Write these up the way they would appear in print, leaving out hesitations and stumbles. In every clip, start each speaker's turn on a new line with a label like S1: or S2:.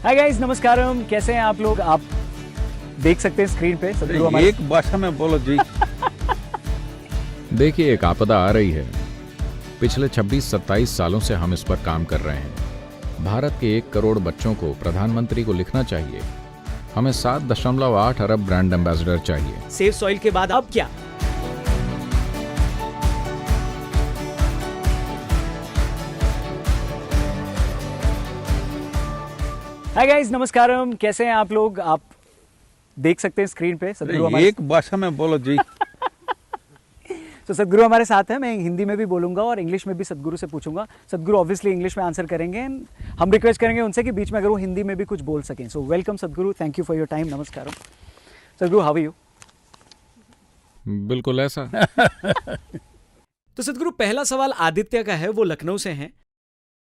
S1: हाय guys, नमस्कारम। कैसे हैं आप लोग? आप देख सकते हैं स्क्रीन पे सदगुरु हमारे।
S2: एक भाषा में बोलो जी।
S3: देखिए, एक आपदा आ रही है। पिछले 26-27 सालों से हम इस पर काम कर रहे हैं। भारत के 1 करोड़ बच्चों को प्रधानमंत्री को लिखना चाहिए। हमें 7.8 अरब ब्रांड एम्बेसडर चाहिए।
S1: सेव सॉइल के बाद अब क्या? हाय गाइस, नमस्कारम। कैसे हैं आप लोग? आप देख सकते हैं स्क्रीन पे सदगुरु हमारे।
S2: एक भाषा में बोलो जी।
S1: तो सदगुरु हमारे साथ है। मैं हिंदी में भी बोलूंगा और इंग्लिश में भी सदगुरु से पूछूंगा। सदगुरु ऑब्वियसली इंग्लिश में आंसर करेंगे। हम रिक्वेस्ट करेंगे उनसे कि बीच में अगर वो हिंदी में भी कुछ बोल सकें। सो वेलकम सदगुरु, thank you for your time. नमस्कार सदगुरु, हाउ आर यू?
S3: बिल्कुल ऐसा।
S1: तो सदगुरु, पहला सवाल आदित्य का है। वो लखनऊ से हैं।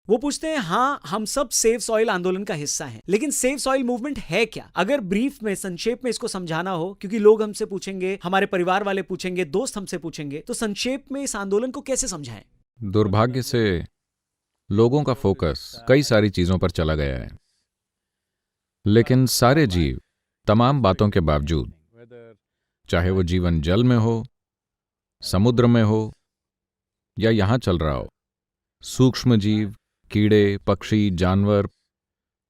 S1: वो पूछते हैं, हाँ हम सब सेव सॉइल आंदोलन का हिस्सा हैं, लेकिन सेव सॉइल मूवमेंट है क्या? अगर ब्रीफ में, संक्षेप में इसको समझाना हो, क्योंकि लोग हमसे पूछेंगे, हमारे परिवार वाले पूछेंगे, दोस्त हमसे पूछेंगे, तो संक्षेप में इस आंदोलन को कैसे समझाएं?
S3: दुर्भाग्य से लोगों का फोकस कई सारी चीजों पर चला गया है, लेकिन सारे जीव तमाम बातों के बावजूद, चाहे वो जीवन जल में हो, समुद्र में हो या यहां चल रहा हो, सूक्ष्म जीव, कीड़े, पक्षी, जानवर,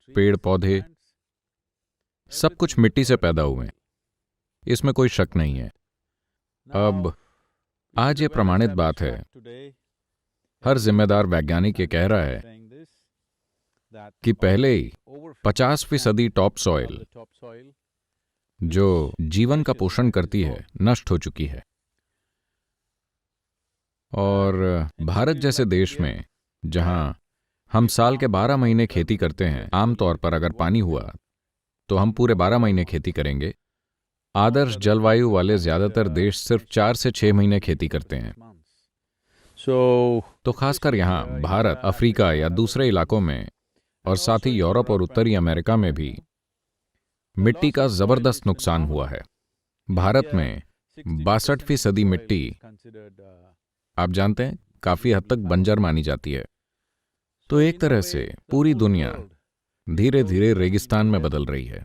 S3: पेड़ पौधे, सब कुछ मिट्टी से पैदा हुए हैं। इसमें कोई शक नहीं है। अब आज ये प्रमाणित बात है। हर जिम्मेदार वैज्ञानिक ये कह रहा है कि पहले ही 50% टॉप सॉइल, जो जीवन का पोषण करती है, नष्ट हो चुकी है। और भारत जैसे देश में, जहां हम साल के 12 महीने खेती करते हैं, आमतौर पर अगर पानी हुआ तो हम पूरे 12 महीने खेती करेंगे। आदर्श जलवायु वाले ज्यादातर देश सिर्फ 4 से 6 महीने खेती करते हैं। तो खासकर यहाँ भारत, अफ्रीका या दूसरे इलाकों में, और साथ ही यूरोप और उत्तरी अमेरिका में भी मिट्टी का जबरदस्त नुकसान हुआ है। भारत में 62% मिट्टी, आप जानते हैं, काफी हद तक बंजर मानी जाती है। तो एक तरह से पूरी दुनिया धीरे धीरे रेगिस्तान में बदल रही है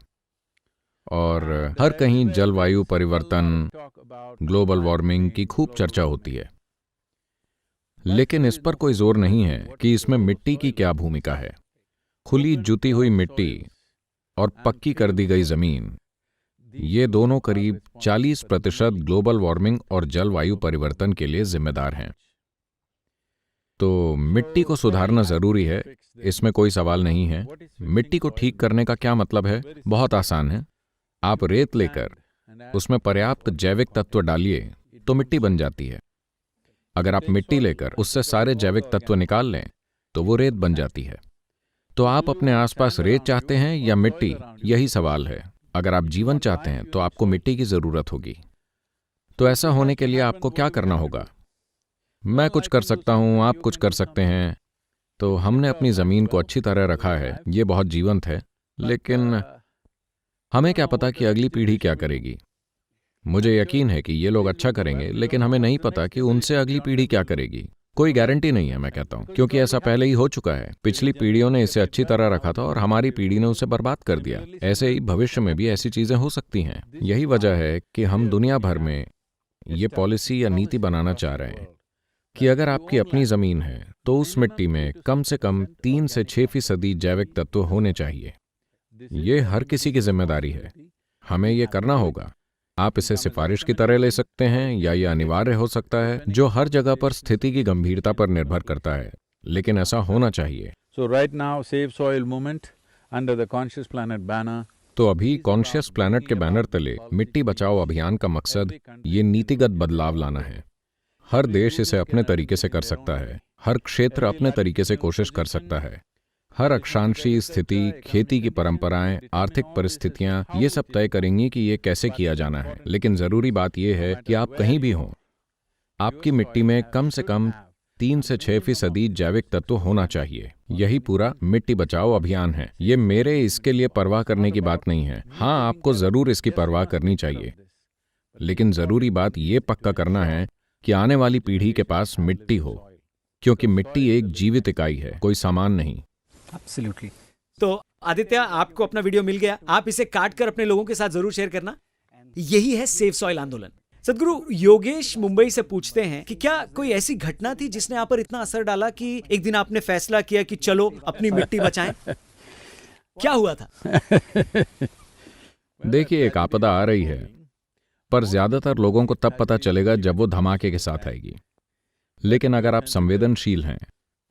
S3: और हर कहीं जलवायु परिवर्तन, ग्लोबल वार्मिंग की खूब चर्चा होती है। लेकिन इस पर कोई जोर नहीं है कि इसमें मिट्टी की क्या भूमिका है। खुली जुती हुई मिट्टी और पक्की कर दी गई जमीन, ये दोनों करीब 40% ग्लोबल वार्मिंग और जलवायु परिवर्तन के लिए जिम्मेदार हैं। तो मिट्टी को सुधारना जरूरी है, इसमें कोई सवाल नहीं है। मिट्टी को ठीक करने का क्या मतलब है? बहुत आसान है। आप रेत लेकर उसमें पर्याप्त जैविक तत्व डालिए तो मिट्टी बन जाती है। अगर आप मिट्टी लेकर उससे सारे जैविक तत्व निकाल लें तो वो रेत बन जाती है। तो आप अपने आसपास रेत चाहते हैं या मिट्टी? यही सवाल है। अगर आप जीवन चाहते हैं तो आपको मिट्टी की जरूरत होगी। तो ऐसा होने के लिए आपको क्या करना होगा? मैं कुछ कर सकता हूं, आप कुछ कर सकते हैं। तो हमने अपनी जमीन को अच्छी तरह रखा है, ये बहुत जीवंत है, लेकिन हमें क्या पता कि अगली पीढ़ी क्या करेगी। मुझे यकीन है कि ये लोग अच्छा करेंगे, लेकिन हमें नहीं पता कि उनसे अगली पीढ़ी क्या करेगी। कोई गारंटी नहीं है, मैं कहता हूं, क्योंकि ऐसा पहले ही हो चुका है। पिछली पीढ़ियों ने इसे अच्छी तरह रखा था और हमारी पीढ़ी ने उसे बर्बाद कर दिया। ऐसे ही भविष्य में भी ऐसी चीजें हो सकती हैं। यही वजह है कि हम दुनिया भर में ये पॉलिसी या नीति बनाना चाह रहे हैं कि अगर आपकी अपनी जमीन है तो उस मिट्टी में कम से कम 3 से 6% जैविक तत्व होने चाहिए। ये हर किसी की जिम्मेदारी है। हमें ये करना होगा। आप इसे सिफारिश की तरह ले सकते हैं या ये अनिवार्य हो सकता है, जो हर जगह पर स्थिति की गंभीरता पर निर्भर करता है, लेकिन ऐसा होना चाहिए।
S2: So right now, Save Soil movement under the Conscious Planet banner.
S3: तो अभी कॉन्शियस प्लैनेट के बैनर तले मिट्टी बचाओ अभियान का मकसद ये नीतिगत बदलाव लाना है। हर देश इसे अपने तरीके से कर सकता है, हर क्षेत्र अपने तरीके से कोशिश कर सकता है। हर अक्षांशीय स्थिति, खेती की परंपराएं, आर्थिक परिस्थितियां, ये सब तय करेंगी कि ये कैसे किया जाना है। लेकिन जरूरी बात यह है कि आप कहीं भी हों, आपकी मिट्टी में कम से कम 3 से 6% जैविक तत्व होना चाहिए। यही पूरा मिट्टी बचाओ अभियान है। ये मेरे इसके लिए परवाह करने की बात नहीं है। हाँ, आपको जरूर इसकी परवाह करनी चाहिए, लेकिन जरूरी बात ये पक्का करना है कि आने वाली पीढ़ी के पास मिट्टी हो, क्योंकि मिट्टी एक जीवित इकाई है, कोई सामान नहीं।
S1: एब्सोल्युटली। तो आदित्य, आपको अपना वीडियो मिल गया, आप इसे काट कर अपने लोगों के साथ जरूर शेयर करना। यही है सेव सॉइल आंदोलन। सदगुरु योगेश मुंबई से पूछते हैं कि क्या कोई ऐसी घटना थी जिसने आप पर इतना असर डाला कि एक दिन आपने फैसला किया कि चलो अपनी मिट्टी बचाएं? क्या हुआ था?
S3: देखिए, एक आपदा आ रही है, पर ज्यादातर लोगों को तब पता चलेगा जब वो धमाके के साथ आएगी। लेकिन अगर आप संवेदनशील हैं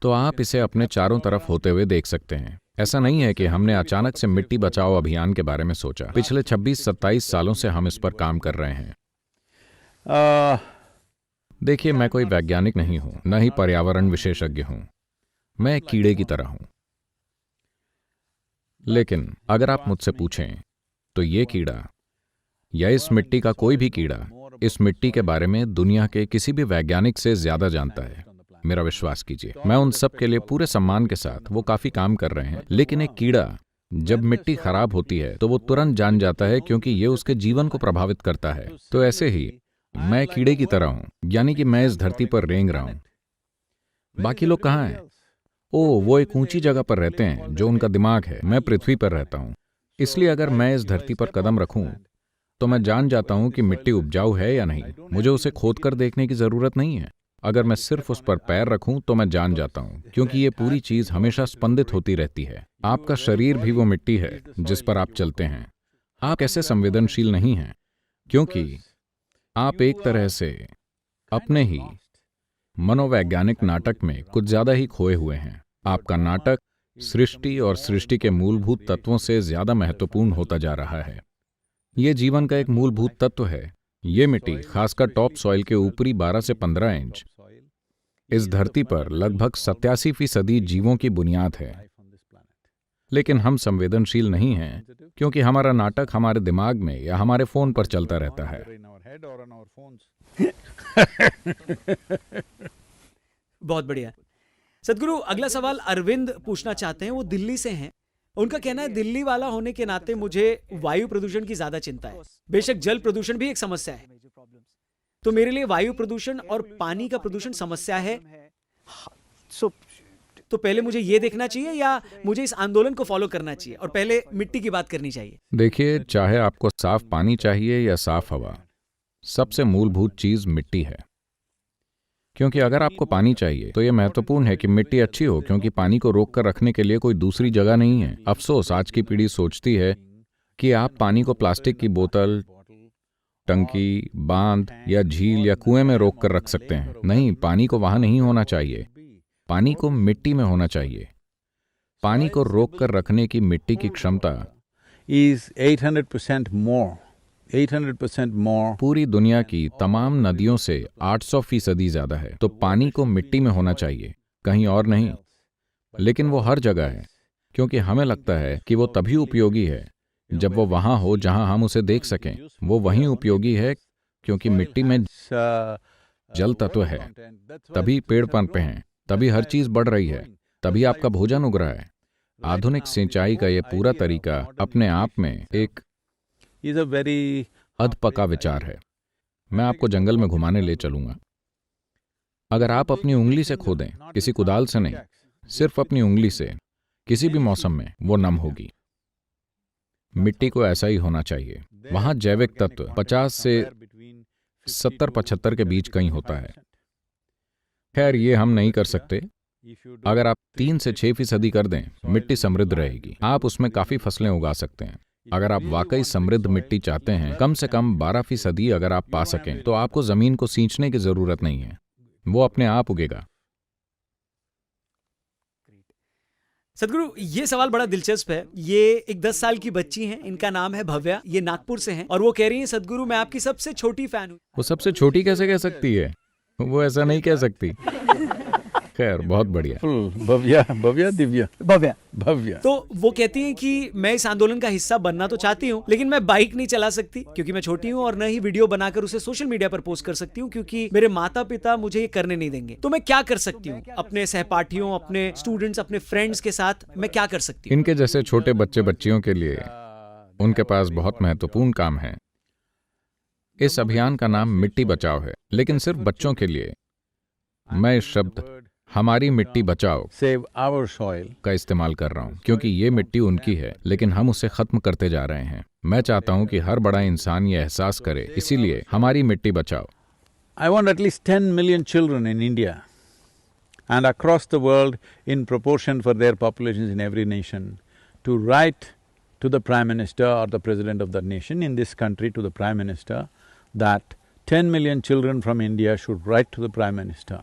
S3: तो आप इसे अपने चारों तरफ होते हुए देख सकते हैं। ऐसा नहीं है कि हमने अचानक से मिट्टी बचाओ अभियान के बारे में सोचा। पिछले 26-27 सालों से हम इस पर काम कर रहे हैं। देखिए, मैं कोई वैज्ञानिक नहीं हूं, न ही पर्यावरण विशेषज्ञ हूं। मैं एक कीड़े की तरह हूं। लेकिन अगर आप मुझसे पूछें तो ये कीड़ा या इस मिट्टी का कोई भी कीड़ा इस मिट्टी के बारे में दुनिया के किसी भी वैज्ञानिक से ज्यादा जानता है। मेरा विश्वास कीजिए। मैं उन सब के लिए पूरे सम्मान के साथ, वो काफी काम कर रहे हैं। लेकिन एक कीड़ा जब मिट्टी खराब होती है तो वो तुरंत जान जाता है, क्योंकि ये उसके जीवन को प्रभावित करता है। तो ऐसे ही मैं कीड़े की तरह हूं, यानी कि मैं इस धरती पर रेंग रहा हूं। बाकी लोग कहाँ हैं? वो एक ऊंची जगह पर रहते हैं जो उनका दिमाग है। मैं पृथ्वी पर रहता हूं। इसलिए अगर मैं इस धरती पर कदम रखूं तो मैं जान जाता हूं कि मिट्टी उपजाऊ है या नहीं। मुझे उसे खोद कर देखने की जरूरत नहीं है। अगर मैं सिर्फ उस पर पैर रखूं तो मैं जान जाता हूं, क्योंकि ये पूरी चीज हमेशा स्पंदित होती रहती है। आपका शरीर भी वो मिट्टी है जिस पर आप चलते हैं। आप कैसे संवेदनशील नहीं हैं? क्योंकि आप एक तरह से अपने ही मनोवैज्ञानिक नाटक में कुछ ज्यादा ही खोए हुए हैं। आपका नाटक सृष्टि और सृष्टि के मूलभूत तत्वों से ज्यादा महत्वपूर्ण होता जा रहा है। ये जीवन का एक मूलभूत तत्व है। ये मिट्टी, खासकर टॉप सॉइल के ऊपरी 12 से 15 इंच, इस धरती पर लगभग 87% जीवों की बुनियाद है। लेकिन हम संवेदनशील नहीं हैं, क्योंकि हमारा नाटक हमारे दिमाग में या हमारे फोन पर चलता रहता है।
S1: बहुत बढ़िया। सदगुरु, अगला सवाल अरविंद पूछना चाहते हैं। वो दिल्ली से हैं। उनका कहना है, दिल्ली वाला होने के नाते मुझे वायु प्रदूषण की ज्यादा चिंता है। बेशक जल प्रदूषण भी एक समस्या है, तो मेरे लिए वायु प्रदूषण और पानी का प्रदूषण समस्या है। तो पहले मुझे ये देखना चाहिए या मुझे इस आंदोलन को फॉलो करना चाहिए और पहले मिट्टी की बात करनी चाहिए?
S3: देखिए, चाहे आपको साफ पानी चाहिए या साफ हवा, सबसे मूलभूत चीज मिट्टी है। क्योंकि अगर आपको पानी चाहिए तो यह महत्वपूर्ण है कि मिट्टी अच्छी हो, क्योंकि पानी को रोक कर रखने के लिए कोई दूसरी जगह नहीं है। अफसोस, आज की पीढ़ी सोचती है कि आप पानी को प्लास्टिक की बोतल, टंकी, बांध या झील या कुएं में रोक कर रख सकते हैं। नहीं, पानी को वहां नहीं होना चाहिए। पानी को मिट्टी में होना चाहिए। पानी को रोक कर रखने की मिट्टी की क्षमता
S2: is 800% more
S3: पूरी दुनिया की तमाम नदियों से 800% ज्यादा है। तो पानी को मिट्टी में होना चाहिए, कहीं और नहीं। लेकिन वो हर जगह है, क्योंकि हमें लगता है कि वो तभी उपयोगी है जब वो वहां हो जहां हम उसे देख सकें। वो वहीं उपयोगी है क्योंकि मिट्टी में जल तत्व है, तभी पेड़ पनपे हैं, तभी हर चीज बढ़ रही है, तभी आपका भोजन उग रहा है। आधुनिक सिंचाई का ये पूरा तरीका अपने आप में एक अधपका विचार है। मैं आपको जंगल में घुमाने ले चलूंगा। अगर आप अपनी उंगली से खोदें, किसी कुदाल से नहीं, सिर्फ अपनी उंगली से, किसी भी मौसम में वो नम होगी। मिट्टी को ऐसा ही होना चाहिए। वहां जैविक तत्व 50 से 70-75 के बीच कहीं होता है। खैर, ये हम नहीं कर सकते। अगर आप 3 से 6% कर दें, मिट्टी समृद्ध रहेगी। आप उसमें काफी फसलें उगा सकते हैं। अगर आप वाकई समृद्ध मिट्टी चाहते हैं, कम से कम 12% अगर आप पा सकें, तो आपको जमीन को सींचने की जरूरत नहीं है, वो अपने आप उगेगा।
S1: सदगुरु, ये सवाल बड़ा दिलचस्प है। ये एक 10 साल की बच्ची हैं, इनका नाम है भव्या, ये नागपुर से हैं और वो कह रही हैं, सदगुरु मैं आपकी सबसे छोटी फैन हूँ।
S3: वो सबसे छोटी कैसे कह सकती है? वो ऐसा नहीं कह सकती। खैर, बहुत बढ़िया।
S2: भव्या।
S1: तो वो कहती हैं कि मैं इस आंदोलन का हिस्सा बनना तो चाहती हूँ, लेकिन मैं बाइक नहीं चला सकती क्योंकि मैं छोटी हूँ, और न ही वीडियो बनाकर उसे सोशल मीडिया पर पोस्ट कर सकती हूँ क्योंकि मेरे माता पिता मुझे ये करने नहीं देंगे। तो मैं क्या कर सकती हूँ? अपने सहपाठियों, अपने स्टूडेंट्स, अपने फ्रेंड्स के साथ मैं क्या कर सकती हूँ?
S3: इनके जैसे छोटे बच्चे बच्चियों के लिए उनके पास बहुत महत्वपूर्ण काम है। इस अभियान का नाम मिट्टी बचाओ है, लेकिन सिर्फ बच्चों के लिए मैं इस शब्द हमारी मिट्टी बचाओ
S2: save our soil.
S3: का इस्तेमाल कर रहा हूँ, क्योंकि ये मिट्टी उनकी है, लेकिन हम उसे खत्म करते जा रहे हैं। मैं चाहता हूँ कि हर बड़ा इंसान ये एहसास करे, इसीलिए हमारी मिट्टी बचाओ।
S2: I want at least 10 million children in India and across the world in proportion for their populations in every nation to write to the Prime Minister or the President of the nation, in this country to the Prime Minister, that 10 million children from India should write to the Prime Minister,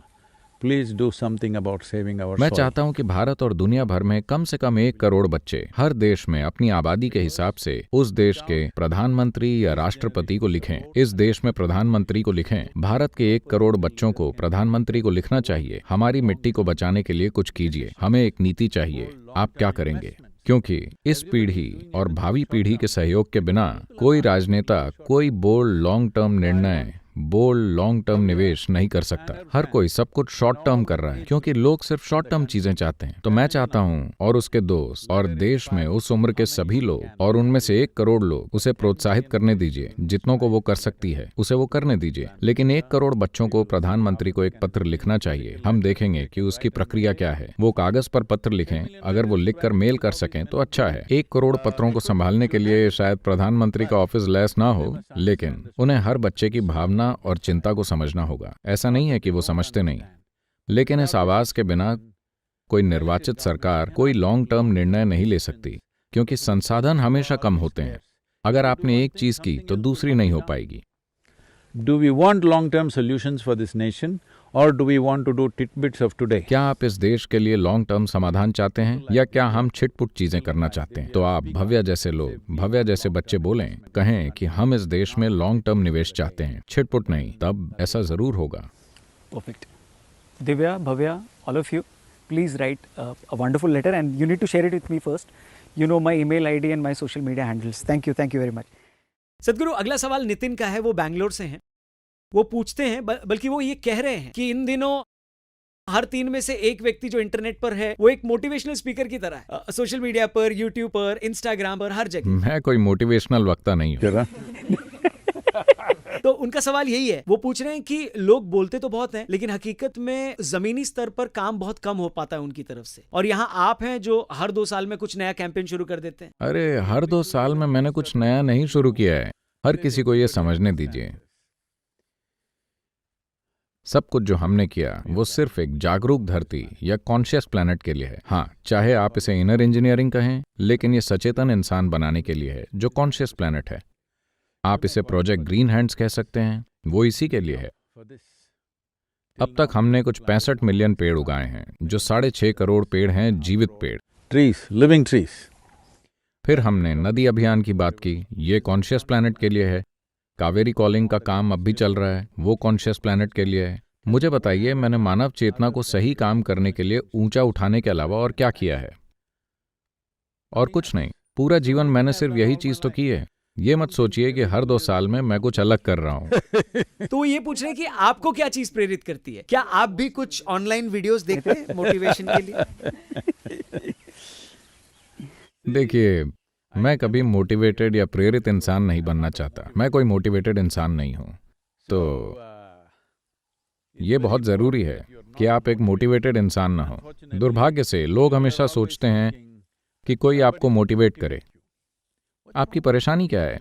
S2: please do something about saving our
S3: मैं
S2: soil.
S3: चाहता हूं कि भारत और दुनिया भर में कम से कम 1 करोड़ बच्चे हर देश में अपनी आबादी के हिसाब से उस देश के प्रधानमंत्री या राष्ट्रपति को लिखें। इस देश में प्रधानमंत्री को लिखें। भारत के 1 करोड़ बच्चों को प्रधानमंत्री को लिखना चाहिए, हमारी मिट्टी को बचाने के लिए कुछ कीजिए, हमें एक नीति चाहिए, आप क्या करेंगे? क्योंकि इस पीढ़ी और भावी पीढ़ी के सहयोग के बिना कोई राजनेता कोई बोल्ड लॉन्ग टर्म निर्णय, बोल्ड लॉन्ग टर्म निवेश नहीं कर सकता। हर कोई सब कुछ शॉर्ट टर्म कर रहा है, क्योंकि लोग सिर्फ शॉर्ट टर्म चीजें चाहते हैं। तो मैं चाहता हूं, और उसके दोस्त और देश में उस उम्र के सभी लोग, और उनमें से 1 करोड़ लोग, उसे प्रोत्साहित करने दीजिए। जितनों को वो कर सकती है उसे वो करने दीजिए, लेकिन 1 करोड़ बच्चों को प्रधानमंत्री को एक पत्र लिखना चाहिए। हम देखेंगे कि उसकी प्रक्रिया क्या है। वो कागज पर पत्र लिखें, अगर वो लिखकर मेल कर सकें तो अच्छा है। 1 करोड़ पत्रों को संभालने के लिए शायद प्रधानमंत्री का ऑफिस लैस ना हो, लेकिन उन्हें हर बच्चे की भावना और चिंता को समझना होगा। ऐसा नहीं है कि वो समझते नहीं, लेकिन इस आवाज के बिना कोई निर्वाचित सरकार कोई लॉन्ग टर्म निर्णय नहीं ले सकती, क्योंकि संसाधन हमेशा कम होते हैं। अगर आपने एक चीज की तो दूसरी नहीं हो पाएगी।
S2: Do we want long-term solutions for this nation or do we want to do tidbits of today?
S3: क्या आप इस देश के लिए लॉन्ग टर्म समाधान चाहते हैं या क्या हम छिटपुट चीजें करना चाहते हैं? तो आप भव्या जैसे लोग, भव्या जैसे बच्चे बोलें, कहें कि हम इस देश में लॉन्ग टर्म निवेश चाहते हैं, छिटपुट नहीं, तब ऐसा जरूर होगा।
S4: Perfect. Divya, Bhavya, all of you, please write a wonderful letter and you need to share it with me first. You know my email ID and my social media handles. Thank you very much.
S1: सदगुरु, अगला सवाल नितिन का है। वो बैंगलोर से हैं। वो पूछते हैं, बल्कि वो ये कह रहे हैं कि इन दिनों हर 3 में से एक व्यक्ति जो इंटरनेट पर है वो एक मोटिवेशनल स्पीकर की तरह है। सोशल मीडिया पर, यूट्यूब पर, इंस्टाग्राम पर, हर जगह।
S3: मैं कोई मोटिवेशनल वक्ता नहीं हूँ।
S2: जरा
S1: तो उनका सवाल यही है, वो पूछ रहे हैं कि लोग बोलते तो बहुत हैं, लेकिन हकीकत में जमीनी स्तर पर काम बहुत कम हो पाता है उनकी तरफ से। और यहाँ आप हैं जो हर 2 साल में कुछ नया कैंपेन शुरू कर देते हैं।
S3: अरे हर 2 साल में मैंने कुछ नया नहीं शुरू किया है। हर किसी को ये समझने दीजिए, सब कुछ जो हमने किया वो सिर्फ एक जागरूक धरती या कॉन्शियस प्लैनेट के लिए है। हाँ, चाहे आप इसे इनर इंजीनियरिंग कहें, लेकिन ये सचेतन इंसान बनाने के लिए है जो कॉन्शियस प्लैनेट है। आप इसे प्रोजेक्ट ग्रीन हैंड्स कह सकते हैं, वो इसी के लिए है। अब तक हमने कुछ 65 मिलियन पेड़ उगाए हैं, जो 6.5 करोड़ पेड़ हैं, जीवित पेड़,
S2: trees, living trees.
S3: फिर हमने नदी अभियान की बात की, ये कॉन्शियस प्लैनेट के लिए है। कावेरी कॉलिंग का काम अब भी चल रहा है, वो कॉन्शियस प्लैनेट के लिए है। मुझे बताइए, मैंने मानव चेतना को सही काम करने के लिए ऊंचा उठाने के अलावा और क्या किया है? और कुछ नहीं। पूरा जीवन मैंने सिर्फ यही चीज तो की है। ये मत सोचिए कि हर 2 साल में मैं कुछ अलग कर रहा हूँ।
S1: तो ये पूछ रहे हैं कि आपको क्या चीज प्रेरित करती है? क्या आप भी कुछ ऑनलाइन वीडियोस देखते हैं मोटिवेशन के लिए?
S3: देखिए, मैं कभी मोटिवेटेड या प्रेरित इंसान नहीं बनना चाहता। मैं कोई मोटिवेटेड इंसान नहीं हूँ। तो ये बहुत जरूरी है कि आप एक मोटिवेटेड इंसान ना हो। दुर्भाग्य से लोग हमेशा सोचते हैं कि कोई आपको मोटिवेट करे। आपकी परेशानी क्या है?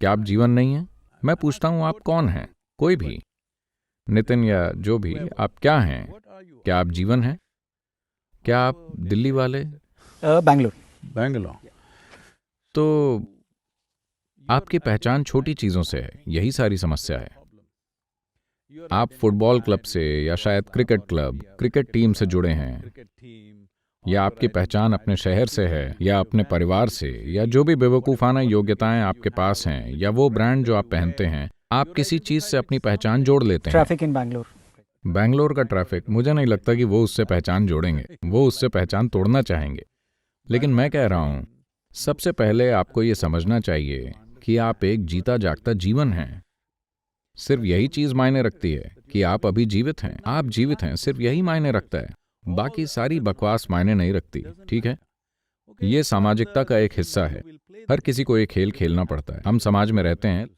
S3: क्या आप जीवन नहीं है? मैं पूछता हूँ, आप कौन हैं? कोई भी, नितिन या जो भी, आप क्या हैं? क्या आप जीवन हैं? क्या आप दिल्ली वाले?
S2: Bangalore.
S3: तो आपकी पहचान छोटी चीजों से है, यही सारी समस्या है। आप फुटबॉल क्लब से या शायद क्रिकेट क्लब, क्रिकेट टीम से जुड़े हैं, या आपकी पहचान अपने शहर से है, या अपने परिवार से, या जो भी बेवकूफाना योग्यताएं आपके पास हैं, या वो ब्रांड जो आप पहनते हैं। आप किसी चीज से अपनी पहचान जोड़ लेते हैं।
S4: Traffic in Bangalore.
S3: बैंगलोर का ट्रैफिक, मुझे नहीं लगता कि वो उससे पहचान जोड़ेंगे, वो उससे पहचान तोड़ना चाहेंगे। लेकिन मैं कह रहा हूं, सबसे पहले आपको ये समझना चाहिए कि आप एक जीता जागता जीवन हैं। सिर्फ यही चीज मायने रखती है कि आप अभी जीवित हैं। आप जीवित हैं, सिर्फ यही मायने रखता है। बाकी सारी बकवास मायने नहीं रखती, ठीक है? ये सामाजिकता का एक हिस्सा है। हर किसी को ये खेल खेलना पड़ता है। हम समाज में रहते हैं,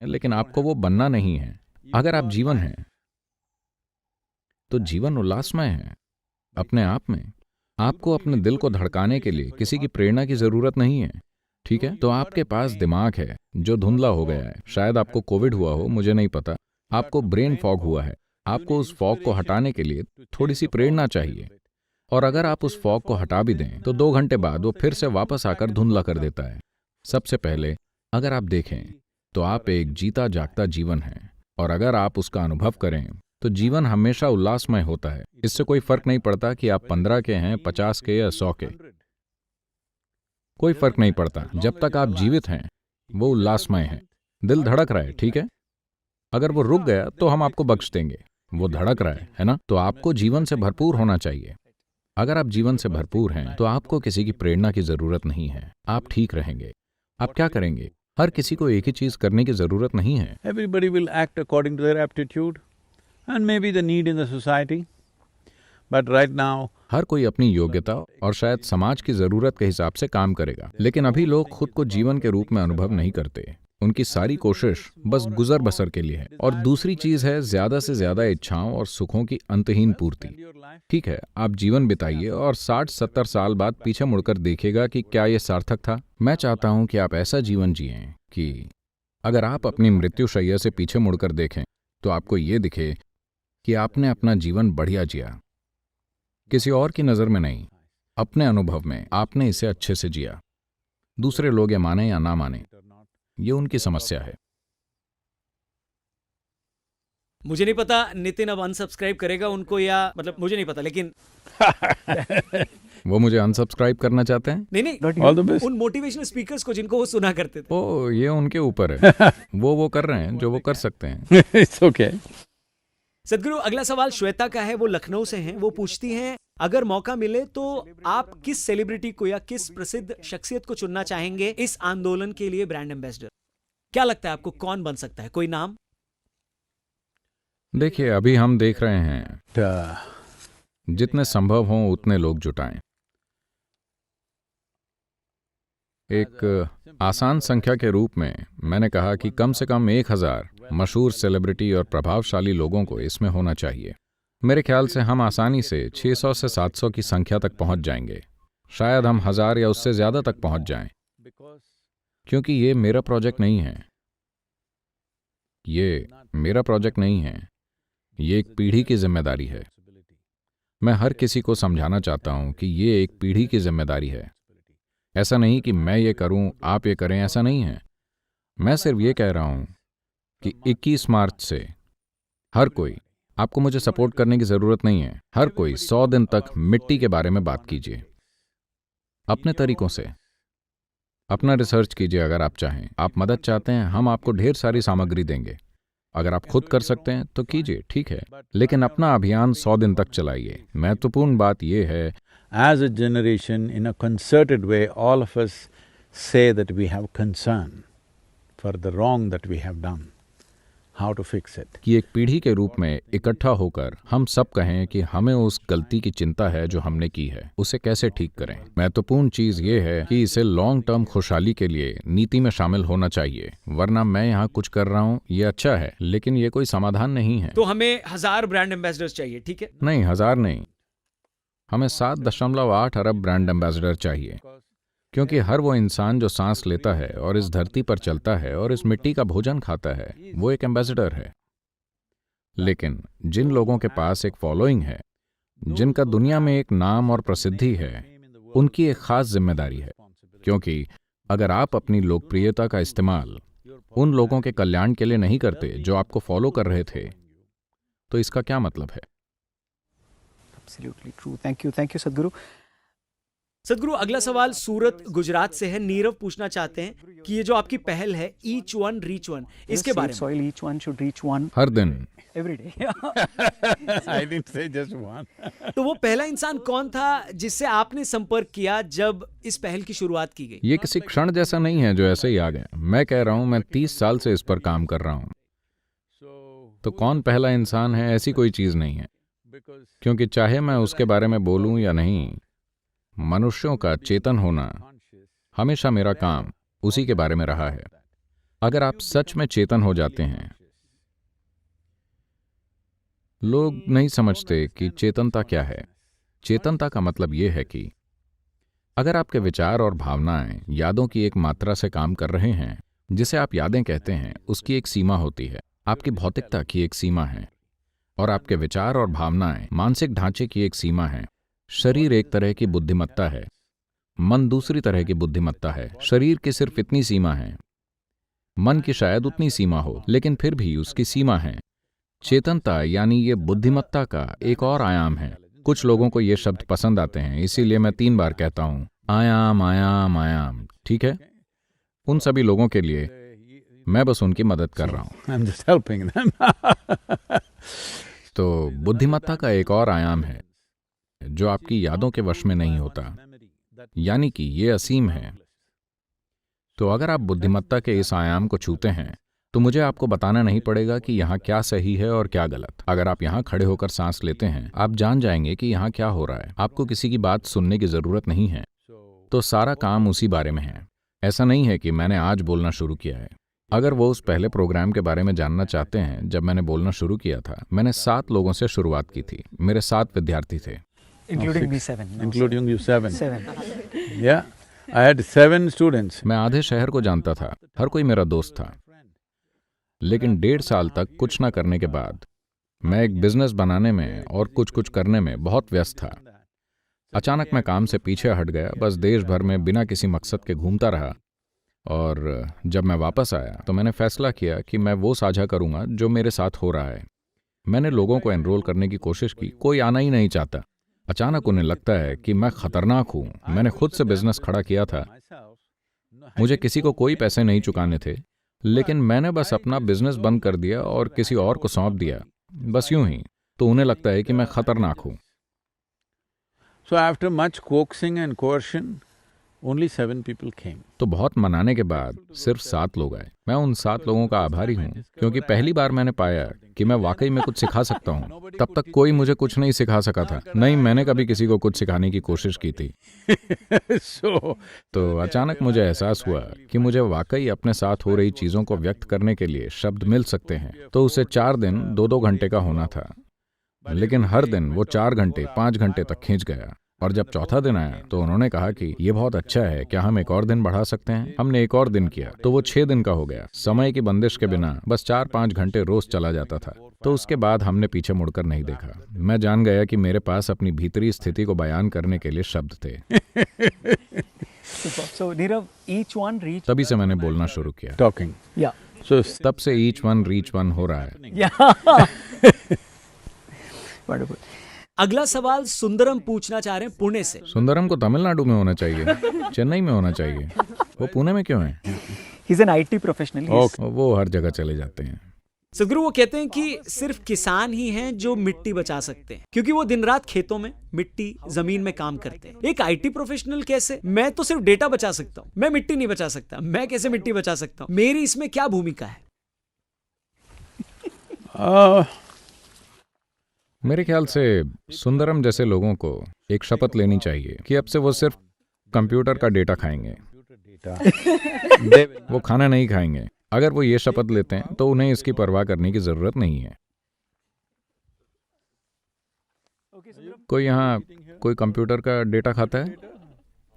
S3: लेकिन आपको वो बनना नहीं है। अगर आप जीवन हैं, तो जीवन उल्लासमय है अपने आप में। आपको अपने दिल को धड़काने के लिए किसी की प्रेरणा की जरूरत नहीं है, ठीक है? तो आपके पास दिमाग है जो धुंधला हो गया है। शायद आपको कोविड हुआ हो, मुझे नहीं पता। आपको ब्रेन फॉग हुआ है। आपको उस फॉग को हटाने के लिए थोड़ी सी प्रेरणा चाहिए, और अगर आप उस फॉग को हटा भी दें तो 2 घंटे बाद वो फिर से वापस आकर धुंधला कर देता है। सबसे पहले अगर आप देखें तो आप एक जीता जागता जीवन है, और अगर आप उसका अनुभव करें तो जीवन हमेशा उल्लासमय होता है। इससे कोई फर्क नहीं पड़ता कि आप 15 के हैं, 50 के या 100 के, कोई फर्क नहीं पड़ता। जब तक आप जीवित हैं वो उल्लासमय है। दिल धड़क रहा है, ठीक है? अगर वो रुक गया तो हम आपको बख्श देंगे। वो धड़क रहा है ना? तो आपको जीवन से भरपूर होना चाहिए। अगर आप जीवन से भरपूर हैं तो आपको किसी की प्रेरणा की जरूरत नहीं है। आप ठीक रहेंगे। आप क्या करेंगे? हर किसी को एक ही चीज करने की जरूरत नहीं है।
S2: Everybody will act according to their aptitude and maybe the need in the society. But right now,
S3: हर कोई अपनी योग्यता और शायद समाज की जरूरत के हिसाब से काम करेगा, लेकिन अभी लोग खुद को जीवन के रूप में अनुभव नहीं करते। उनकी सारी कोशिश बस गुजर बसर के लिए है। और दूसरी चीज है ज्यादा से ज्यादा इच्छाओं और सुखों की अंतहीन पूर्ति। ठीक है, आप जीवन बिताइए और 60-70 साल बाद पीछे मुड़कर देखिएगा कि क्या ये सार्थक था। मैं चाहता हूं कि आप ऐसा जीवन जिएं कि अगर आप अपनी मृत्युशैया से पीछे मुड़कर देखें तो आपको ये दिखे कि आपने अपना जीवन बढ़िया जिया, किसी और की नजर में नहीं, अपने अनुभव में आपने इसे अच्छे से जिया। दूसरे लोग ये माने या ना माने, ये उनकी समस्या है।
S1: मुझे नहीं पता नितिन अब अनसब्सक्राइब करेगा उनको या मतलब मुझे नहीं पता, लेकिन
S3: वो मुझे अनसब्सक्राइब करना चाहते हैं।
S1: नहीं
S2: all the best.
S1: उन मोटिवेशनल स्पीकर्स को जिनको वो सुना करते थे।
S3: ओ, ये उनके ऊपर है। वो कर रहे हैं जो वो कर सकते हैं।
S2: It's okay.
S1: सदगुरु, अगला सवाल श्वेता का है। वो लखनऊ से हैं। वो पूछती हैं, अगर मौका मिले तो आप किस सेलिब्रिटी को या किस प्रसिद्ध शख्सियत को चुनना चाहेंगे इस आंदोलन के लिए ब्रांड एम्बेसडर? क्या लगता है आपको कौन बन सकता है? कोई नाम?
S3: देखिए, अभी हम देख रहे हैं जितने संभव हों उतने लोग जुटाएं। एक आसान संख्या के रूप में मैंने कहा कि कम से कम 1000 मशहूर सेलिब्रिटी और प्रभावशाली लोगों को इसमें होना चाहिए। मेरे ख्याल से हम आसानी से 600 से 700 की संख्या तक पहुंच जाएंगे। शायद हम 1000 या उससे ज्यादा तक पहुंच जाएं, क्योंकि ये मेरा प्रोजेक्ट नहीं है। ये मेरा प्रोजेक्ट नहीं है, ये एक पीढ़ी की जिम्मेदारी है। मैं हर किसी को समझाना चाहता हूं कि ये एक पीढ़ी की जिम्मेदारी है। ऐसा नहीं कि मैं ये करूं, आप ये करें, ऐसा नहीं है। मैं सिर्फ ये कह रहा हूं कि 21 मार्च से हर कोई, आपको मुझे सपोर्ट करने की जरूरत नहीं है, हर कोई 100 दिन तक मिट्टी के बारे में बात कीजिए अपने तरीकों से। अपना रिसर्च कीजिए अगर आप चाहें। आप मदद चाहते हैं, हम आपको ढेर सारी सामग्री देंगे। अगर आप खुद कर सकते हैं तो कीजिए, ठीक है, लेकिन अपना अभियान 100 दिन तक चलाइए। महत्वपूर्ण बात यह है,
S2: As a generation, in a concerted way, all of us say that we have concern for the wrong that we have done, how to fix it.
S3: कि एक पीढ़ी के रूप में इकट्ठा होकर हम सब कहें कि हमें उस गलती की चिंता है जो हमने की है, उसे कैसे ठीक करें। महत्वपूर्ण चीज ये है कि इसे लॉन्ग टर्म खुशहाली के लिए नीति में शामिल होना चाहिए। वरना मैं यहाँ कुछ कर रहा हूँ, ये अच्छा है, लेकिन ये कोई समाधान नहीं है।
S1: तो हमें 1000 ब्रांड एम्बेसडर्स चाहिए, ठीक है?
S3: नहीं, 1000 नहीं, हमें 7.8 अरब ब्रांड एम्बेसडर चाहिए, क्योंकि हर वो इंसान जो सांस लेता है और इस धरती पर चलता है और इस मिट्टी का भोजन खाता है, वो एक एम्बेसडर है। लेकिन जिन लोगों के पास एक फॉलोइंग है, जिनका दुनिया में एक नाम और प्रसिद्धि है, उनकी एक खास जिम्मेदारी है। क्योंकि अगर आप अपनी लोकप्रियता का इस्तेमाल उन लोगों के कल्याण के लिए नहीं करते जो आपको फॉलो कर रहे थे, तो इसका क्या मतलब है?
S4: Absolutely true. Thank you, सदगुरु.
S1: सदगुरु, अगला सवाल सूरत गुजरात से है। नीरव पूछना चाहते हैं कि ये जो आपकी पहल है ईच वन रीच वन, इसके बारे में।
S4: Soil, each one should reach one
S3: हर दिन।
S4: every day.
S2: I didn't say just one.
S1: तो वो पहला इंसान कौन था जिससे आपने संपर्क किया जब इस पहल की शुरुआत की गई?
S3: ये किसी क्षण जैसा नहीं है जो ऐसे ही आ गया। मैं कह रहा हूं, मैं 30 साल से इस पर काम कर रहा हूं। तो कौन पहला इंसान है, ऐसी कोई चीज नहीं है। क्योंकि चाहे मैं उसके बारे में बोलूं या नहीं, मनुष्यों का चेतन होना हमेशा मेरा काम उसी के बारे में रहा है। अगर आप सच में चेतन हो जाते हैं लोग नहीं समझते कि चेतनता क्या है। चेतनता का मतलब ये है कि अगर आपके विचार और भावनाएं यादों की एक मात्रा से काम कर रहे हैं, जिसे आप यादें कहते हैं, उसकी एक सीमा होती है। आपकी भौतिकता की एक सीमा है और आपके विचार और भावनाएं मानसिक ढांचे की एक सीमा है। शरीर एक तरह की बुद्धिमत्ता है, मन दूसरी तरह की बुद्धिमत्ता है। शरीर की सिर्फ इतनी सीमा है, मन की शायद उतनी सीमा हो, लेकिन फिर भी उसकी सीमा है। चेतनता यानी ये बुद्धिमत्ता का एक और आयाम है। कुछ लोगों को ये शब्द पसंद आते हैं, इसीलिए मैं 3 बार कहता हूं, आयाम आयाम आयाम। ठीक है, उन सभी लोगों के लिए मैं बस उनकी मदद कर रहा हूं।
S2: I'm just helping them.
S3: तो बुद्धिमत्ता का एक और आयाम है जो आपकी यादों के वश में नहीं होता, यानी कि ये असीम है। तो अगर आप बुद्धिमत्ता के इस आयाम को छूते हैं तो मुझे आपको बताना नहीं पड़ेगा कि यहाँ क्या सही है और क्या गलत। अगर आप यहाँ खड़े होकर सांस लेते हैं, आप जान जाएंगे कि यहाँ क्या हो रहा है। आपको किसी की बात सुनने की जरूरत नहीं है। तो सारा काम उसी बारे में है। ऐसा नहीं है कि मैंने आज बोलना शुरू किया है। अगर वो उस पहले प्रोग्राम के बारे में जानना चाहते हैं, जब मैंने बोलना शुरू किया था, मैंने 7 लोगों से शुरुआत की थी। मेरे 7 विद्यार्थी थे,
S4: Including me, 7. No,
S2: Including you 7.
S4: 7.
S2: Yeah, I had 7 students.
S3: मैं आधे शहर को जानता था, हर कोई मेरा दोस्त था। लेकिन 1.5 साल तक कुछ न करने के बाद मैं एक बिजनेस बनाने में और कुछ करने में बहुत व्यस्त था। अचानक मैं काम से पीछे हट गया, बस देश भर में बिना किसी मकसद के घूमता रहा। और जब मैं वापस आया तो मैंने फैसला किया कि मैं वो साझा करूंगा जो मेरे साथ हो रहा है। मैंने लोगों को एनरोल करने की कोशिश की, कोई आना ही नहीं चाहता। अचानक उन्हें लगता है कि मैं खतरनाक हूं। मैंने खुद से बिजनेस खड़ा किया था, मुझे किसी को कोई पैसे नहीं चुकाने थे, लेकिन मैंने बस अपना बिजनेस बंद कर दिया और किसी और को सौंप दिया, बस यूं ही। तो उन्हें लगता है कि मैं खतरनाक हूं।
S2: So after much coaxing and coercion, only 7 people came.
S3: तो बहुत मनाने के बाद सिर्फ 7 लोग आए। मैं उन 7 लोगों का आभारी हूं, क्योंकि पहली बार मैंने पाया कि मैं वाकई में कुछ सिखा सकता हूं। तब तक कोई मुझे कुछ नहीं सिखा सका था, नहीं मैंने कभी किसी को कुछ सिखाने की कोशिश की थी। तो अचानक मुझे एहसास हुआ कि मुझे वाकई अपने साथ हो रही चीजों को व्यक्त करने के लिए शब्द मिल सकते हैं। तो उसे 4 दिन 2-2 घंटे का होना था, लेकिन हर दिन वो 4 घंटे 5 घंटे तक खींच गया। और जब चौथा दिन आया तो उन्होंने कहा कि ये बहुत अच्छा है, क्या हम एक और दिन बढ़ा सकते हैं? हमने एक और दिन किया तो वो 6 दिन का हो गया। समय की बंदिश के बिना बस 4-5 घंटे रोज चला जाता था। तो उसके बाद हमने पीछे मुड़कर नहीं देखा। मैं जान गया कि मेरे पास अपनी भीतरी स्थिति को बयान करने के लिए शब्द थे।
S4: So Nirav, each one reach.
S3: तभी से मैंने बोलना शुरू किया।
S2: Talking.
S4: Yeah.
S2: So
S3: तब से each one reach one हो रहा है।
S4: Yeah. Wonderful.
S1: अगला सवाल सुंदरम पूछना चाह रहे हैं पुणे से।
S3: सुंदरम को तमिलनाडु में होना चाहिए, चेन्नई में होना चाहिए। वो पुणे में क्यों है?
S4: He's an IT professional. He's-
S3: वो हर जगह चले जाते हैं।
S1: सदगुरु वो कहते हैं कि सिर्फ किसान ही हैं जो मिट्टी बचा सकते हैं, क्योंकि वो दिन रात खेतों में मिट्टी जमीन में काम करते हैं। एक आईटी प्रोफेशनल कैसे? मैं तो सिर्फ डेटा बचा सकता हूँ, मैं मिट्टी नहीं बचा सकता। मैं कैसे मिट्टी बचा सकता हूँ? मेरी इसमें क्या भूमिका है?
S3: मेरे ख्याल से सुंदरम जैसे लोगों को एक शपथ लेनी चाहिए कि अब से वो सिर्फ कंप्यूटर का डेटा खाएंगे, वो खाना नहीं खाएंगे। अगर वो ये शपथ लेते हैं तो उन्हें इसकी परवाह करने की जरूरत नहीं है। कोई यहाँ कोई कंप्यूटर का डेटा खाता है?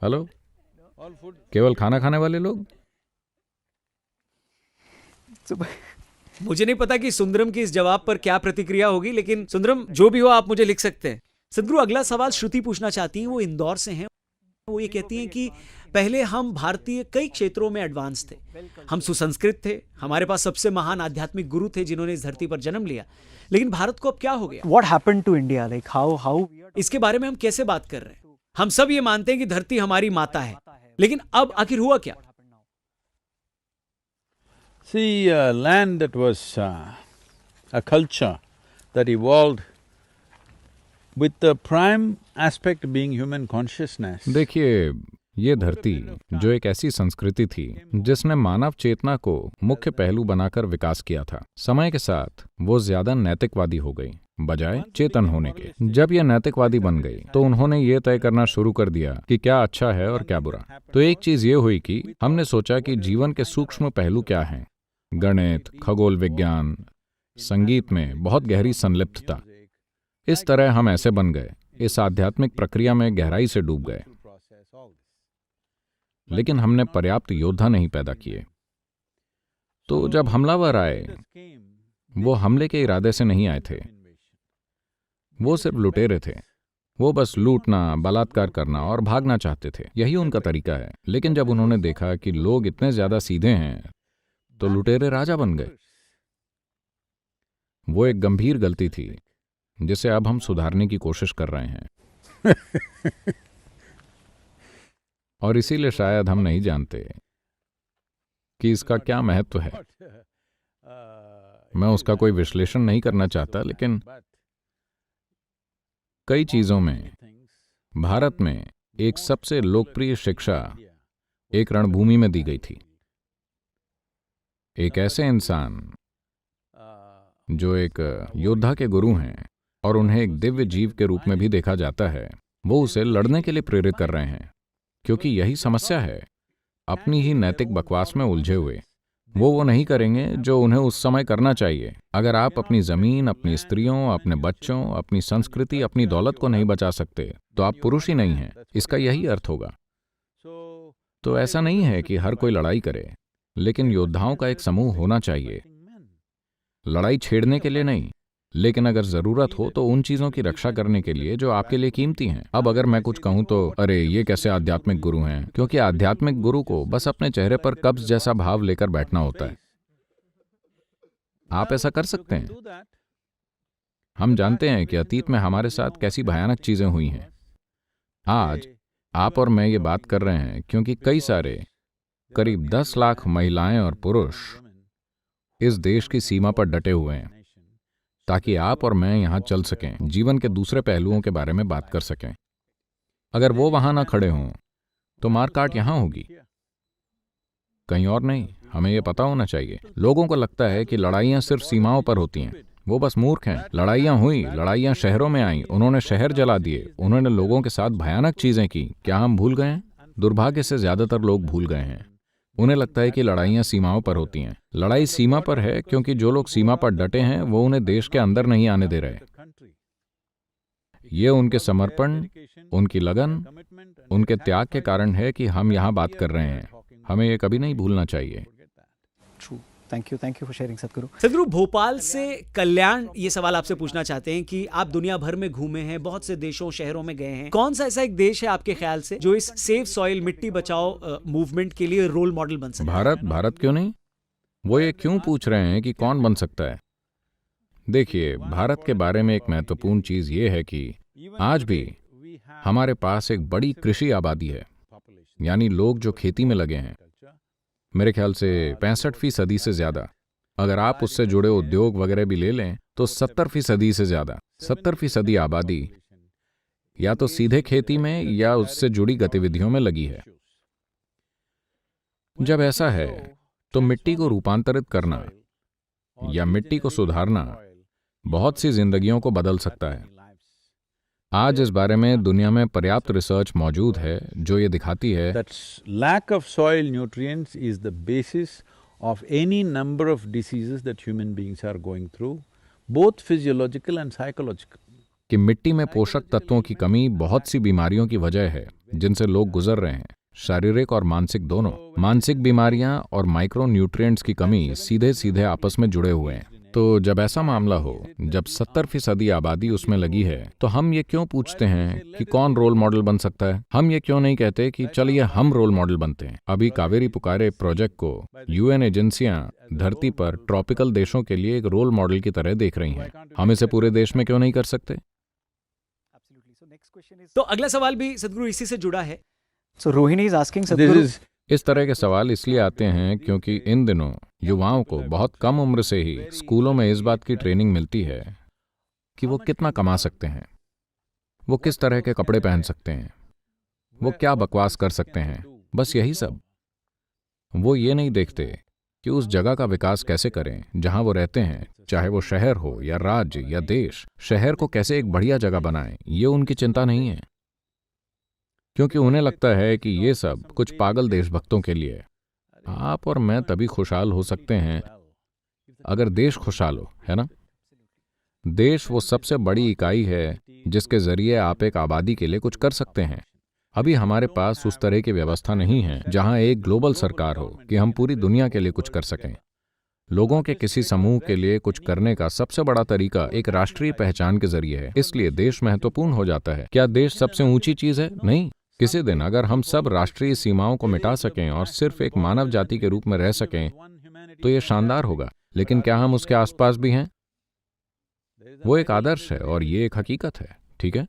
S3: हेलो, केवल खाना खाने वाले लोग?
S1: मुझे नहीं पता कि सुंदरम की इस जवाब पर क्या प्रतिक्रिया होगी, लेकिन सुंदरम जो भी हो आप मुझे लिख सकते हैं। सदगुरु अगला सवाल श्रुति पूछना चाहती हैं, वो इंदौर से हैं। वो ये कहती हैं कि पहले हम भारतीय कई क्षेत्रों में एडवांस थे, हम सुसंस्कृत थे, हमारे पास सबसे महान आध्यात्मिक गुरु थे जिन्होंने इस धरती पर जन्म लिया, लेकिन भारत को अब क्या हो गया?
S4: What happened to India? Like how?
S1: इसके बारे में हम कैसे बात कर रहे हैं? हम सब ये मानते हैं कि धरती हमारी माता है, लेकिन अब आखिर हुआ क्या?
S2: See, a land that was a culture that evolved with the prime aspect being human consciousness.
S3: देखिए, ये धरती जो एक ऐसी संस्कृति थी जिसने मानव चेतना को मुख्य पहलू बनाकर विकास किया था, समय के साथ वो ज्यादा नैतिकवादी हो गई बजाय चेतन होने के। जब ये नैतिकवादी बन गई तो उन्होंने ये तय करना शुरू कर दिया कि क्या अच्छा है और क्या बुरा। तो एक चीज ये हुई कि हमने सोचा कि जीवन के सूक्ष्म पहलू क्या हैं। गणित, खगोल विज्ञान, संगीत में बहुत गहरी संलिप्तता, इस तरह हम ऐसे बन गए, इस आध्यात्मिक प्रक्रिया में गहराई से डूब गए, लेकिन हमने पर्याप्त योद्धा नहीं पैदा किए। तो जब हमलावर आए, वो हमले के इरादे से नहीं आए थे, वो सिर्फ लुटेरे थे। वो बस लूटना, बलात्कार करना और भागना चाहते थे, यही उनका तरीका है। लेकिन जब उन्होंने देखा कि लोग इतने ज्यादा सीधे हैं, तो लुटेरे राजा बन गए। वो एक गंभीर गलती थी जिसे अब हम सुधारने की कोशिश कर रहे हैं। और इसीलिए शायद हम नहीं जानते कि इसका क्या महत्व है। मैं उसका कोई विश्लेषण नहीं करना चाहता, लेकिन कई चीजों में भारत में एक सबसे लोकप्रिय शिक्षा एक रणभूमि में दी गई थी। एक ऐसे इंसान जो एक योद्धा के गुरु हैं और उन्हें एक दिव्य जीव के रूप में भी देखा जाता है, वो उसे लड़ने के लिए प्रेरित कर रहे हैं, क्योंकि यही समस्या है। अपनी ही नैतिक बकवास में उलझे हुए वो नहीं करेंगे जो उन्हें उस समय करना चाहिए। अगर आप अपनी जमीन, अपनी स्त्रियों, अपने बच्चों, अपनी संस्कृति, अपनी दौलत को नहीं बचा सकते, तो आप पुरुष ही नहीं हैं। इसका यही अर्थ होगा। तो ऐसा नहीं है कि हर कोई लड़ाई करे, लेकिन योद्धाओं का एक समूह होना चाहिए, लड़ाई छेड़ने के लिए नहीं, लेकिन अगर जरूरत हो तो उन चीजों की रक्षा करने के लिए जो आपके लिए कीमती हैं। अब अगर मैं कुछ कहूं तो अरे ये कैसे आध्यात्मिक गुरु हैं, क्योंकि आध्यात्मिक गुरु को बस अपने चेहरे पर कब्ज जैसा भाव लेकर बैठना होता है। आप ऐसा कर सकते हैं। हम जानते हैं कि अतीत में हमारे साथ कैसी भयानक चीजें हुई हैं। आज आप और मैं ये बात कर रहे हैं क्योंकि कई सारे, करीब 10 लाख महिलाएं और पुरुष इस देश की सीमा पर डटे हुए हैं, ताकि आप और मैं यहां चल सकें, जीवन के दूसरे पहलुओं के बारे में बात कर सकें। अगर वो वहां ना खड़े हों तो मारकाट यहां होगी, कहीं और नहीं। हमें यह पता होना चाहिए। लोगों को लगता है कि लड़ाइयां सिर्फ सीमाओं पर होती हैं। वो बस मूर्ख हैं। लड़ाइयां हुई, लड़ाइयां शहरों में आईं, उन्होंने शहर जला दिए, उन्होंने लोगों के साथ भयानक चीजें की। क्या हम भूल गए हैं? दुर्भाग्य से ज्यादातर लोग भूल गए हैं। उन्हें लगता है कि लड़ाइयां सीमाओं पर होती हैं। लड़ाई सीमा पर है क्योंकि जो लोग सीमा पर डटे हैं वो उन्हें देश के अंदर नहीं आने दे रहे। ये उनके समर्पण, उनकी लगन, उनके त्याग के कारण है कि हम यहाँ बात कर रहे हैं। हमें ये कभी नहीं भूलना चाहिए।
S4: True. Thank you for sharing, सदगुरु।
S1: सदगुरु, भोपाल से कल्याण ये सवाल आपसे पूछना चाहते हैं कि आप दुनिया भर में घूमे हैं, बहुत से देशों, शहरों में गए हैं। कौन सा ऐसा एक देश है आपके ख्याल से जो इस सेफ सॉइल, मिट्टी बचाओ मूवमेंट के लिए रोल मॉडल बन सके?
S3: भारत क्यों नहीं? वो ये क्यों पूछ रहे हैं कि कौन बन सकता है? देखिए, भारत के बारे में एक महत्वपूर्ण चीज ये है कि आज भी हमारे पास एक बड़ी कृषि आबादी है, यानी लोग जो खेती में लगे हैं। मेरे ख्याल से 65% से ज्यादा। अगर आप उससे जुड़े उद्योग वगैरह भी ले लें तो 70% से ज्यादा, 70% आबादी या तो सीधे खेती में या उससे जुड़ी गतिविधियों में लगी है। जब ऐसा है तो मिट्टी को रूपांतरित करना या मिट्टी को सुधारना बहुत सी जिंदगियों को बदल सकता है। आज इस बारे में दुनिया में पर्याप्त रिसर्च मौजूद है जो ये दिखाती है
S2: that lack of soil nutrients is the basis of any number of diseases that human beings are going through, both physiological and psychological.
S3: कि मिट्टी में पोषक तत्वों की कमी बहुत सी बीमारियों की वजह है जिनसे लोग गुजर रहे हैं, शारीरिक और मानसिक दोनों। मानसिक बीमारियां और माइक्रो न्यूट्रिएंट्स की कमी सीधे सीधे आपस में जुड़े हुए हैं। तो जब ऐसा मामला हो, जब 70% आबादी उसमें लगी है, तो हम ये क्यों पूछते हैं कि कौन रोल मॉडल बन सकता है? हम ये क्यों नहीं कहते कि चलिए हम रोल मॉडल बनते हैं? अभी कावेरी पुकारे प्रोजेक्ट को UN एजेंसियां धरती पर ट्रॉपिकल देशों के लिए एक रोल मॉडल की तरह देख रही हैं। हम इसे पूरे देश में क्यों नहीं कर सकते?
S1: तो अगला सवाल भी सदगुरु इसी से जुड़ा है।
S4: So Rohini is asking,
S2: This
S4: सदगुरु,
S2: is
S3: इस तरह के सवाल इसलिए आते हैं क्योंकि इन दिनों युवाओं को बहुत कम उम्र से ही स्कूलों में इस बात की ट्रेनिंग मिलती है कि वो कितना कमा सकते हैं, वो किस तरह के कपड़े पहन सकते हैं, वो क्या बकवास कर सकते हैं, बस यही सब। वो ये नहीं देखते कि उस जगह का विकास कैसे करें जहां वो रहते हैं, चाहे वो शहर हो या राज्य या देश। शहर को कैसे एक बढ़िया जगह बनाएं, ये उनकी चिंता नहीं है, क्योंकि उन्हें लगता है कि ये सब कुछ पागल देशभक्तों के लिए। आप और मैं तभी खुशहाल हो सकते हैं अगर देश खुशहाल हो, है ना? देश वो सबसे बड़ी इकाई है जिसके जरिए आप एक आबादी के लिए कुछ कर सकते हैं। अभी हमारे पास उस तरह की व्यवस्था नहीं है जहां एक ग्लोबल सरकार हो कि हम पूरी दुनिया के लिए कुछ कर सकें। लोगों के किसी समूह के लिए कुछ करने का सबसे बड़ा तरीका एक राष्ट्रीय पहचान के जरिए है, इसलिए देश महत्वपूर्ण हो जाता है। क्या देश सबसे ऊंची चीज है? नहीं। किसी दिन अगर हम सब राष्ट्रीय सीमाओं को मिटा सकें और सिर्फ एक मानव जाति के रूप में रह सकें तो ये शानदार होगा। लेकिन क्या हम उसके आसपास भी हैं? वो एक आदर्श है और ये एक हकीकत है, ठीक है?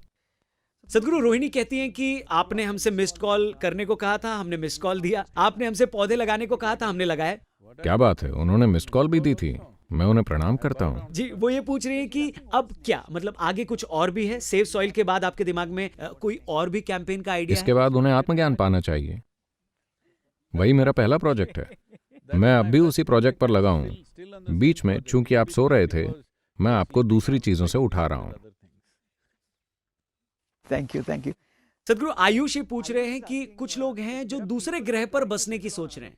S1: सदगुरु, रोहिणी कहती हैं कि आपने हमसे मिस्ड कॉल करने को कहा था, हमने मिस्ड कॉल दिया। आपने हमसे पौधे लगाने को कहा था, हमने लगाए।
S3: क्या बात है, उन्होंने मिस्ड कॉल भी दी थी। मैं उन्हें प्रणाम करता हूँ।
S1: जी, वो ये पूछ रही हैं कि अब क्या मतलब आगे कुछ और भी है? सेव सॉइल के बाद आपके दिमाग में कोई और भी कैंपेन का आइडिया
S3: इसके बाद उन्हें आत्मज्ञान पाना चाहिए। वही मेरा पहला प्रोजेक्ट है। मैं अब भी उसी प्रोजेक्ट पर लगा हूँ। बीच में चूंकि आप सो रहे थे, मैं आपको दूसरी चीजों से उठा रहा हूँ।
S4: Thank you, thank you.
S1: सदगुरु, आयुष ये पूछ रहे हैं कि कुछ लोग हैं जो दूसरे ग्रह पर बसने की सोच रहे हैं,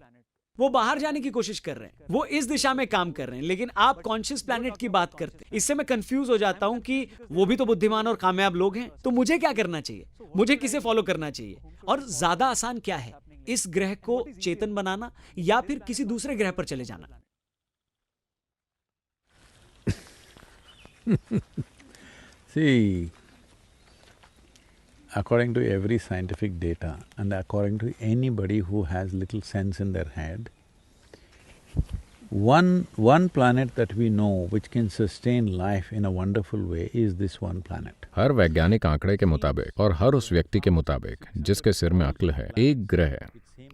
S1: वो बाहर जाने की कोशिश कर रहे हैं, वो इस दिशा में काम कर रहे हैं, लेकिन आप कॉन्शियस प्लैनेट की बात करते हैं। इससे मैं कंफ्यूज हो जाता हूं कि वो भी तो बुद्धिमान और कामयाब लोग हैं, तो मुझे क्या करना चाहिए? मुझे किसे फॉलो करना चाहिए? और ज्यादा आसान क्या है, इस ग्रह को चेतन बनाना या फिर किसी दूसरे ग्रह पर चले जाना?
S2: See, according to every scientific data and according to anybody who has little sense in their head, one planet that we know which can sustain life in a wonderful way is this one planet.
S3: हर वैज्ञानिक आंकड़े के मुताबिक और हर उस व्यक्ति के मुताबिक जिसके सिर में अक्ल है, एक ग्रह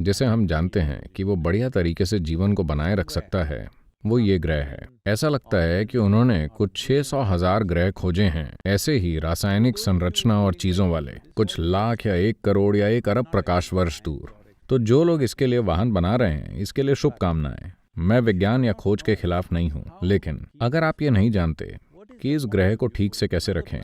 S3: जिसे हम जानते हैं कि वो बढ़िया तरीके से जीवन को बनाए रख सकता है, वो ये ग्रह है। ऐसा लगता है कि उन्होंने कुछ 600,000 ग्रह खोजे हैं, ऐसे ही रासायनिक संरचना और चीजों वाले, कुछ लाख या 1 करोड़ या 1 अरब प्रकाश वर्ष दूर। तो जो लोग इसके लिए वाहन बना रहे हैं, इसके लिए शुभकामनाएं। मैं विज्ञान या खोज के खिलाफ नहीं हूं, लेकिन अगर आप ये नहीं जानते कि इस ग्रह को ठीक से कैसे रखें,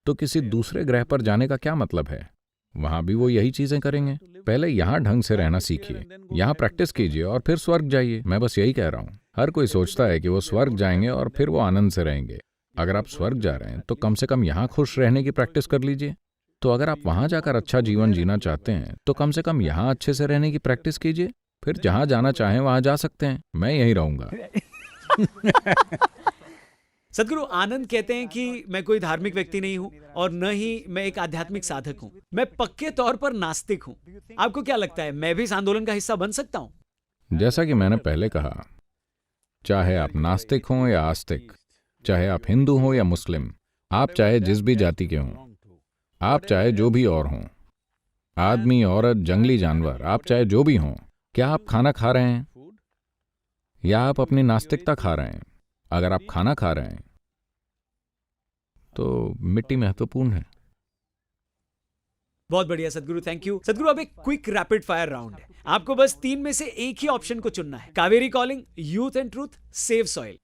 S3: तो किसी दूसरे ग्रह पर जाने का क्या मतलब है? वहां भी वो यही चीजें करेंगे। पहले यहाँ ढंग से रहना सीखिए, यहाँ प्रैक्टिस कीजिए और फिर स्वर्ग जाइए। मैं बस यही कह रहा हूँ। हर कोई सोचता है कि वो स्वर्ग जाएंगे और फिर वो आनंद से रहेंगे। अगर आप स्वर्ग जा रहे हैं तो कम से कम यहाँ खुश रहने की प्रैक्टिस कर लीजिए। तो अगर आप वहां जाकर अच्छा जीवन जीना चाहते हैं तो कम से कम यहाँ अच्छे से रहने की प्रैक्टिस कीजिए, फिर जहां जाना चाहें वहां जा सकते हैं। मैं यहीं रहूंगा।
S1: सदगुरु, आनंद कहते हैं कि मैं कोई धार्मिक व्यक्ति नहीं हूं और न ही मैं एक आध्यात्मिक साधक हूं, मैं पक्के तौर पर नास्तिक हूं। आपको क्या लगता है, मैं भी इस आंदोलन का हिस्सा बन सकता हूं?
S3: जैसा कि मैंने पहले कहा, चाहे आप नास्तिक हों या आस्तिक, चाहे आप हिंदू हों या मुस्लिम, आप चाहे जिस भी जाति के हों, आप चाहे जो भी और हों, आदमी, औरत, जंगली जानवर, आप चाहे जो भी हों, क्या आप खाना खा रहे हैं या आप अपनी नास्तिकता खा रहे हैं? अगर आप खाना खा रहे हैं तो मिट्टी महत्वपूर्ण है।
S1: बहुत बढ़िया सदगुरु, थैंक यू। सदगुरु, अब एक क्विक रैपिड फायर राउंड है। आपको बस 3 में से एक ही ऑप्शन को चुनना है। Kaveri calling, youth and truth, save soil.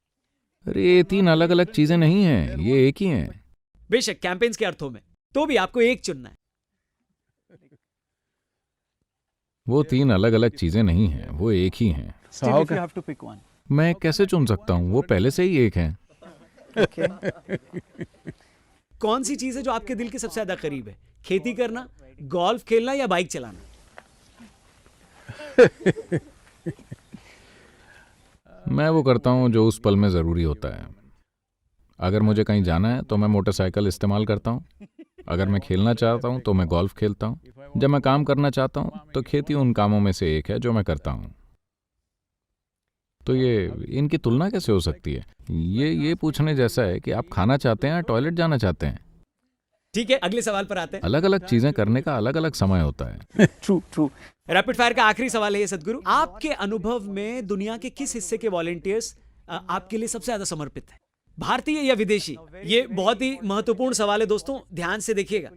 S3: अरे ये 3 अलग अलग चीजें नहीं हैं, ये एक ही हैं।
S1: बेशक कैंपेन्स के अर्थों में, तो भी आपको एक चुनना है।
S3: वो 3 अलग अलग चीजें नहीं हैं, वो एक ही हैं।
S4: Still, if you have to pick one.
S3: मैं कैसे चुन सकता हूँ? वो पहले से ही एक हैं।
S4: Okay.
S1: कौन सी चीज है जो आपके दिल के सबसे ज्यादा करीब है? खेती करना, गोल्फ खेलना या बाइक चलाना?
S3: मैं वो करता हूँ जो उस पल में जरूरी होता है। अगर मुझे कहीं जाना है तो मैं मोटरसाइकिल इस्तेमाल करता हूँ। अगर मैं खेलना चाहता हूँ तो मैं गोल्फ खेलता हूँ। जब मैं काम करना चाहता हूँ तो खेती उन कामों में से एक है जो मैं करता हूँ। तो ये इनकी तुलना कैसे हो सकती है? ये पूछने जैसा है कि आप खाना चाहते हैं या टॉयलेट जाना चाहते हैं।
S1: ठीक है, अगले सवाल पर आते हैं।
S3: अलग अलग चीजें करने का अलग अलग समय होता है।
S4: True, true.
S1: रैपिड फायर का आखिरी सवाल है ये सदगुरु, आपके अनुभव में दुनिया के किस हिस्से के वॉलंटियर्स आपके लिए सबसे ज्यादा समर्पित है? भारतीय या विदेशी? ये बहुत ही महत्वपूर्ण सवाल है दोस्तों, ध्यान से देखिएगा।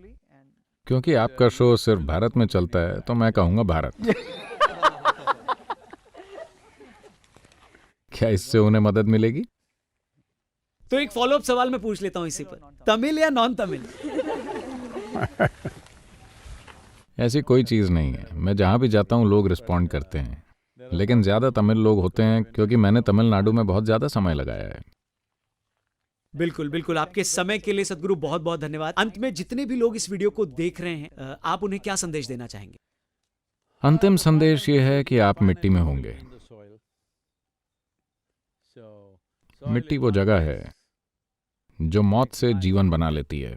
S3: क्योंकि आपका शो सिर्फ भारत में चलता है तो मैं कहूंगा भारत। क्या इससे उन्हें मदद मिलेगी?
S1: तो एक फॉलोअप सवाल मैं पूछ लेता हूं इसी पर, तमिल या नॉन तमिल?
S3: ऐसी कोई चीज नहीं है। मैं जहां भी जाता हूं लोग रिस्पॉन्ड करते हैं, लेकिन ज्यादा तमिल लोग होते हैं क्योंकि मैंने तमिलनाडु में बहुत ज्यादा समय लगाया है।
S1: बिल्कुल बिल्कुल, आपके समय के लिए सदगुरु बहुत बहुत धन्यवाद। अंत में जितने भी लोग इस वीडियो को देख रहे हैं, आप उन्हें क्या संदेश देना चाहेंगे?
S3: अंतिम संदेश ये है कि आप मिट्टी में होंगे। मिट्टी वो जगह है जो मौत से जीवन बना लेती है।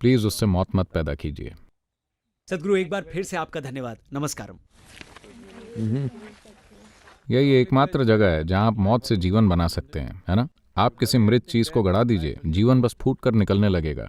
S3: प्लीज उससे मौत मत पैदा कीजिए।
S1: सदगुरु एक बार फिर से आपका धन्यवाद। नमस्कारम।
S3: यही एकमात्र जगह है जहां आप मौत से जीवन बना सकते हैं, है ना? आप किसी मृत चीज को गड़ा दीजिए, जीवन बस फूट कर निकलने लगेगा।